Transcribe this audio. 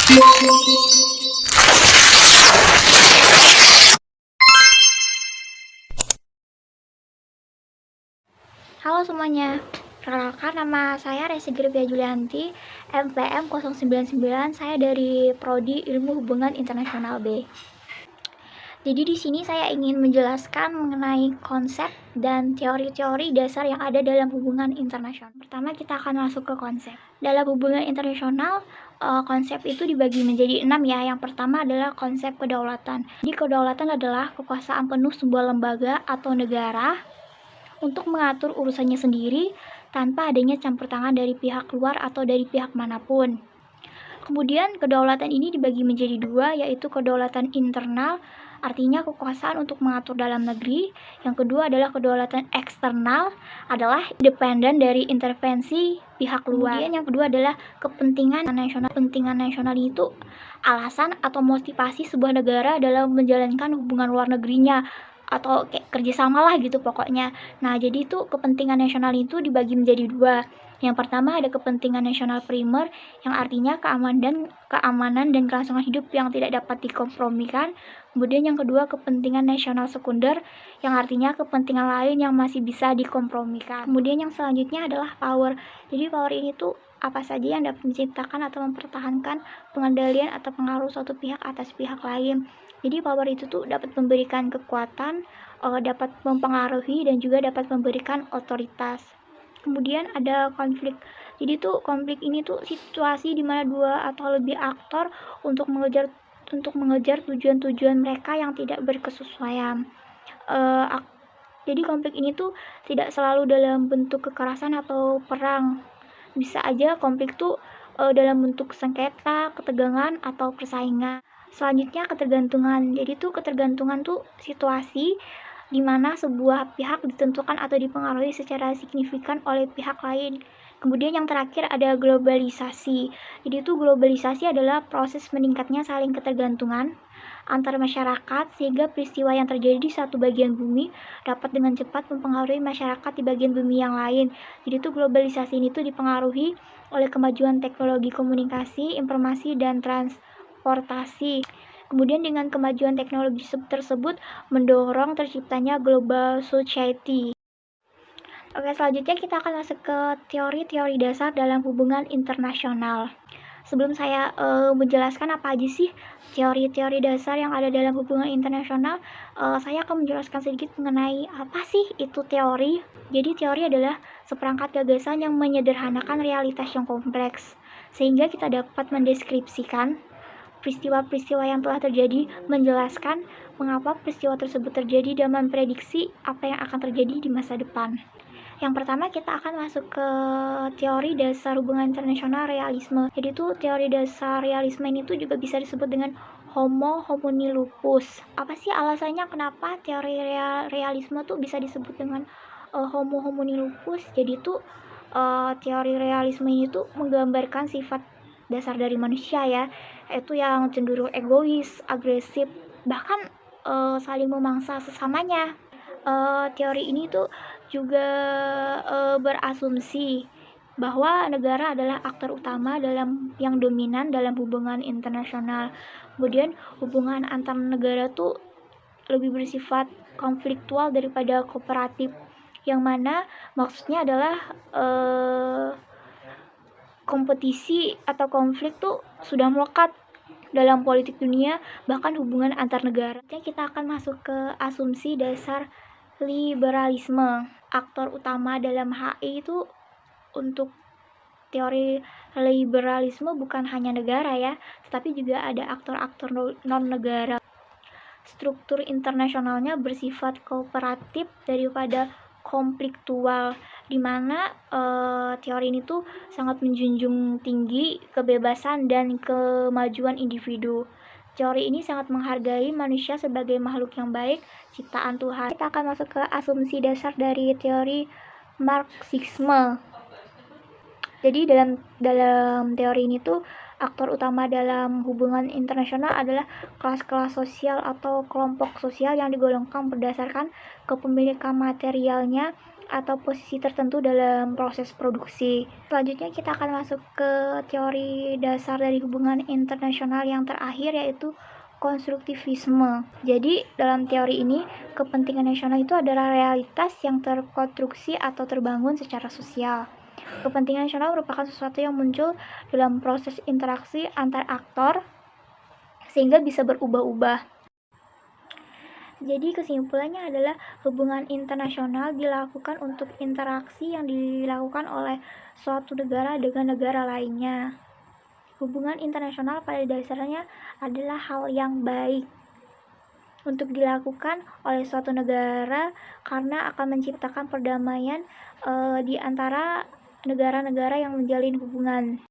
Halo semuanya, perkenalkan nama saya Resi Gerbia Julianti, MPM 099, saya dari Prodi Ilmu Hubungan Internasional B. Jadi di sini saya ingin menjelaskan mengenai konsep dan teori-teori dasar yang ada dalam hubungan internasional. Pertama kita akan masuk ke konsep. Dalam hubungan internasional, konsep itu dibagi menjadi 6 ya. Yang pertama adalah konsep kedaulatan. Jadi kedaulatan adalah kekuasaan penuh sebuah lembaga atau negara untuk mengatur urusannya sendiri tanpa adanya campur tangan dari pihak luar atau dari pihak manapun. Kemudian kedaulatan ini dibagi menjadi dua, yaitu kedaulatan internal, artinya kekuasaan untuk mengatur dalam negeri. Yang kedua adalah kedaulatan eksternal, adalah independen dari intervensi pihak luar. Kemudian yang kedua adalah kepentingan nasional. Kepentingan nasional itu alasan atau motivasi sebuah negara dalam menjalankan hubungan luar negerinya, atau kayak kerjasama lah gitu pokoknya. Nah jadi itu kepentingan nasional itu dibagi menjadi dua. Yang pertama ada kepentingan nasional primer, yang artinya keamanan dan kelangsungan hidup yang tidak dapat dikompromikan. Kemudian yang kedua kepentingan nasional sekunder, yang artinya kepentingan lain yang masih bisa dikompromikan. Kemudian yang selanjutnya adalah power. Jadi power ini tuh apa saja yang dapat menciptakan atau mempertahankan pengendalian atau pengaruh suatu pihak atas pihak lain. Jadi power itu tuh dapat memberikan kekuatan, dapat mempengaruhi dan juga dapat memberikan otoritas. Kemudian ada konflik. Jadi tuh konflik ini tuh situasi di mana dua atau lebih aktor untuk mengejar tujuan-tujuan mereka yang tidak berkesesuaian. Jadi konflik ini tuh tidak selalu dalam bentuk kekerasan atau perang. Bisa aja konflik tuh dalam bentuk sengketa, ketegangan atau persaingan. Selanjutnya ketergantungan. Jadi tuh ketergantungan tuh situasi di mana sebuah pihak ditentukan atau dipengaruhi secara signifikan oleh pihak lain. Kemudian yang terakhir ada globalisasi. Jadi itu globalisasi adalah proses meningkatnya saling ketergantungan antar masyarakat sehingga peristiwa yang terjadi di satu bagian bumi dapat dengan cepat mempengaruhi masyarakat di bagian bumi yang lain. Jadi itu globalisasi ini tuh dipengaruhi oleh kemajuan teknologi komunikasi, informasi, dan transportasi. Kemudian dengan kemajuan teknologi tersebut mendorong terciptanya global society. Oke, selanjutnya kita akan masuk ke teori-teori dasar dalam hubungan internasional. Sebelum saya menjelaskan apa aja sih teori-teori dasar yang ada dalam hubungan internasional, saya akan menjelaskan sedikit mengenai apa sih itu teori. Jadi teori adalah seperangkat gagasan yang menyederhanakan realitas yang kompleks, sehingga kita dapat mendeskripsikan peristiwa-peristiwa yang telah terjadi, menjelaskan mengapa peristiwa tersebut terjadi dan memprediksi apa yang akan terjadi di masa depan. Yang pertama kita akan masuk ke teori dasar hubungan internasional realisme. Jadi tuh teori dasar realisme ini tuh juga bisa disebut dengan homo homini lupus. Apa sih alasannya kenapa teori realisme tuh bisa disebut dengan homo homini lupus? Jadi tuh teori realisme ini tuh menggambarkan sifat dasar dari manusia ya, yaitu yang cenderung egois, agresif, bahkan saling memangsa sesamanya. Teori ini tuh juga berasumsi bahwa negara adalah aktor utama yang dominan dalam hubungan internasional. Kemudian hubungan antar negara tuh lebih bersifat konfliktual daripada kooperatif, yang mana maksudnya adalah kompetisi atau konflik tuh sudah melekat dalam politik dunia, bahkan hubungan antar negara. Kita akan masuk ke asumsi dasar liberalisme. Aktor utama dalam HI itu untuk teori liberalisme bukan hanya negara ya, tetapi juga ada aktor-aktor non-negara. Struktur internasionalnya bersifat kooperatif daripada konfliktual, di mana teori ini tuh sangat menjunjung tinggi kebebasan dan kemajuan individu. Teori ini sangat menghargai manusia sebagai makhluk yang baik, ciptaan Tuhan. Kita akan masuk ke asumsi dasar dari teori Marxisme. Jadi dalam teori ini tuh aktor utama dalam hubungan internasional adalah kelas-kelas sosial atau kelompok sosial yang digolongkan berdasarkan kepemilikan materialnya atau posisi tertentu dalam proses produksi. Selanjutnya kita akan masuk ke teori dasar dari hubungan internasional yang terakhir, yaitu konstruktivisme. Jadi dalam teori ini, kepentingan nasional itu adalah realitas yang terkonstruksi atau terbangun secara sosial. Kepentingan nasional merupakan sesuatu yang muncul dalam proses interaksi antar aktor sehingga bisa berubah-ubah. Jadi kesimpulannya adalah hubungan internasional dilakukan untuk interaksi yang dilakukan oleh suatu negara dengan negara lainnya. Hubungan internasional pada dasarnya adalah hal yang baik untuk dilakukan oleh suatu negara karena akan menciptakan perdamaian di antara negara-negara yang menjalin hubungan.